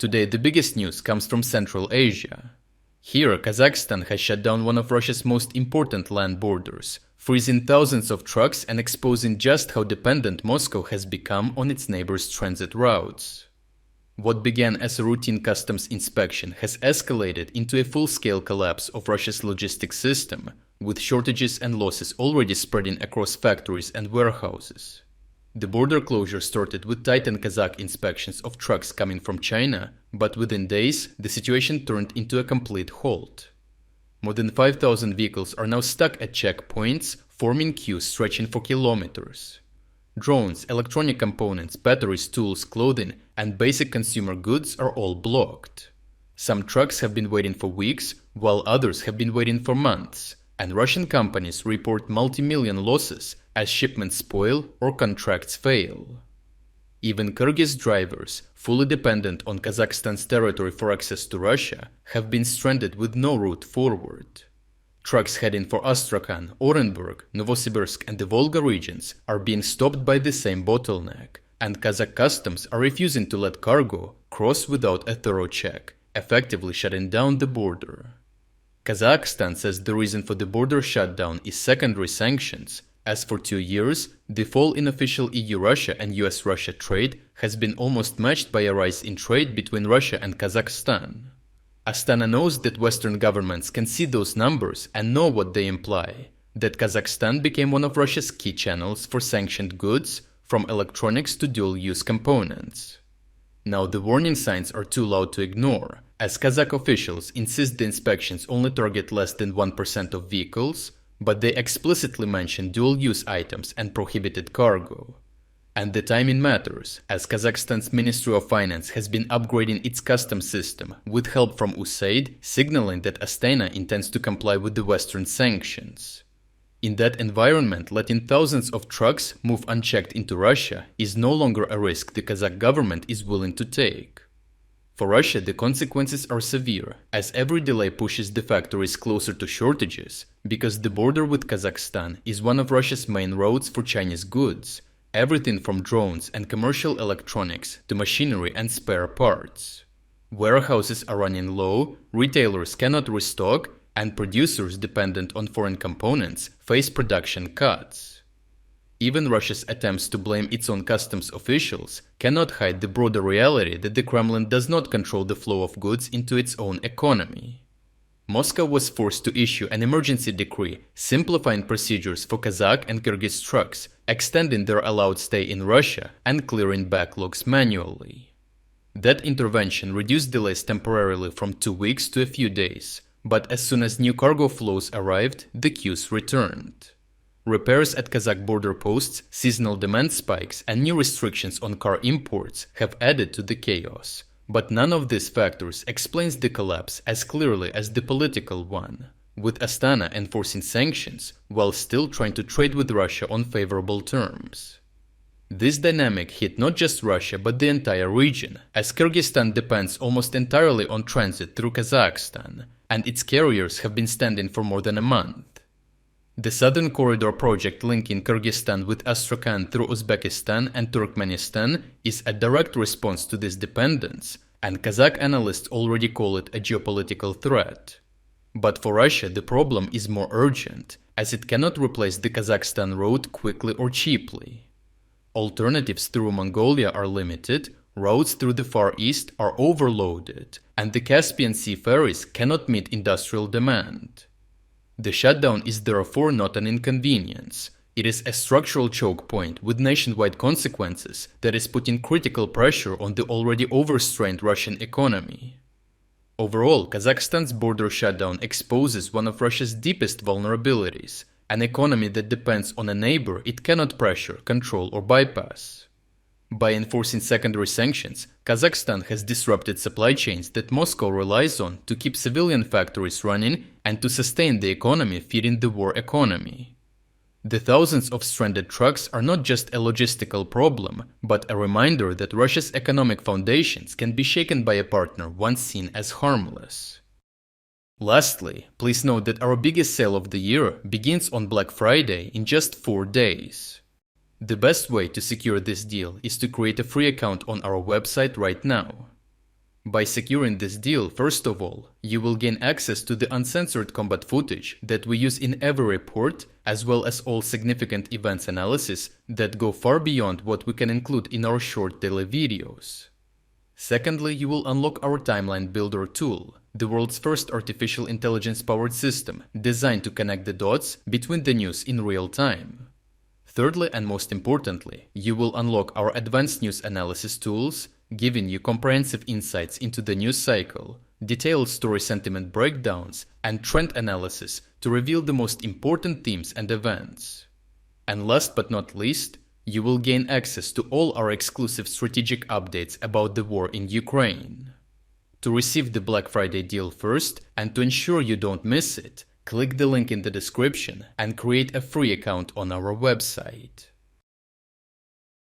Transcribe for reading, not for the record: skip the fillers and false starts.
Today the biggest news comes from Central Asia. Here, Kazakhstan has shut down one of Russia's most important land borders, freezing thousands of trucks and exposing just how dependent Moscow has become on its neighbors' transit routes. What began as a routine customs inspection has escalated into a full-scale collapse of Russia's logistics system, with shortages and losses already spreading across factories and warehouses. The border closure started with tightened Kazakh inspections of trucks coming from China, but within days, the situation turned into a complete halt. More than 5,000 vehicles are now stuck at checkpoints, forming queues stretching for kilometers. Drones, electronic components, batteries, tools, clothing, and basic consumer goods are all blocked. Some trucks have been waiting for weeks, while others have been waiting for months, and Russian companies report multi-million losses as shipments spoil or contracts fail. Even Kyrgyz drivers, fully dependent on Kazakhstan's territory for access to Russia, have been stranded with no route forward. Trucks heading for Astrakhan, Orenburg, Novosibirsk and the Volga regions are being stopped by the same bottleneck, and Kazakh customs are refusing to let cargo cross without a thorough check, effectively shutting down the border. Kazakhstan says the reason for the border shutdown is secondary sanctions, as for 2 years, the fall in official EU-Russia and US-Russia trade has been almost matched by a rise in trade between Russia and Kazakhstan. Astana knows that Western governments can see those numbers and know what they imply, that Kazakhstan became one of Russia's key channels for sanctioned goods, from electronics to dual-use components. Now the warning signs are too loud to ignore, as Kazakh officials insist the inspections only target less than 1% of vehicles, but they explicitly mention dual-use items and prohibited cargo. And the timing matters, as Kazakhstan's Ministry of Finance has been upgrading its customs system with help from USAID, signaling that Astana intends to comply with the Western sanctions. In that environment, letting thousands of trucks move unchecked into Russia is no longer a risk the Kazakh government is willing to take. For Russia, the consequences are severe, as every delay pushes the factories closer to shortages, because the border with Kazakhstan is one of Russia's main roads for Chinese goods, everything from drones and commercial electronics to machinery and spare parts. Warehouses are running low, retailers cannot restock, and producers dependent on foreign components face production cuts. Even Russia's attempts to blame its own customs officials cannot hide the broader reality that the Kremlin does not control the flow of goods into its own economy. Moscow was forced to issue an emergency decree simplifying procedures for Kazakh and Kyrgyz trucks, extending their allowed stay in Russia and clearing backlogs manually. That intervention reduced delays temporarily from 2 weeks to a few days, but as soon as new cargo flows arrived, the queues returned. Repairs at Kazakh border posts, seasonal demand spikes, and new restrictions on car imports have added to the chaos. But none of these factors explains the collapse as clearly as the political one, with Astana enforcing sanctions while still trying to trade with Russia on favorable terms. This dynamic hit not just Russia but the entire region, as Kyrgyzstan depends almost entirely on transit through Kazakhstan, and its carriers have been standing for more than a month. The Southern Corridor project linking Kyrgyzstan with Astrakhan through Uzbekistan and Turkmenistan is a direct response to this dependence, and Kazakh analysts already call it a geopolitical threat. But for Russia, the problem is more urgent, as it cannot replace the Kazakhstan road quickly or cheaply. Alternatives through Mongolia are limited, roads through the Far East are overloaded, and the Caspian Sea ferries cannot meet industrial demand. The shutdown is therefore not an inconvenience. It is a structural choke point with nationwide consequences that is putting critical pressure on the already overstrained Russian economy. Overall, Kazakhstan's border shutdown exposes one of Russia's deepest vulnerabilities, an economy that depends on a neighbor it cannot pressure, control or bypass. By enforcing secondary sanctions, Kazakhstan has disrupted supply chains that Moscow relies on to keep civilian factories running and to sustain the economy feeding the war economy. The thousands of stranded trucks are not just a logistical problem, but a reminder that Russia's economic foundations can be shaken by a partner once seen as harmless. Lastly, please note that our biggest sale of the year begins on Black Friday in just 4 days. The best way to secure this deal is to create a free account on our website right now. By securing this deal, first of all, you will gain access to the uncensored combat footage that we use in every report, as well as all significant events analysis that go far beyond what we can include in our short daily videos. Secondly, you will unlock our Timeline Builder tool, the world's first artificial intelligence-powered system designed to connect the dots between the news in real time. Thirdly, and most importantly, you will unlock our advanced news analysis tools, giving you comprehensive insights into the news cycle, detailed story sentiment breakdowns, and trend analysis to reveal the most important themes and events. And last but not least, you will gain access to all our exclusive strategic updates about the war in Ukraine. To receive the Black Friday deal first and to ensure you don't miss it, click the link in the description and create a free account on our website.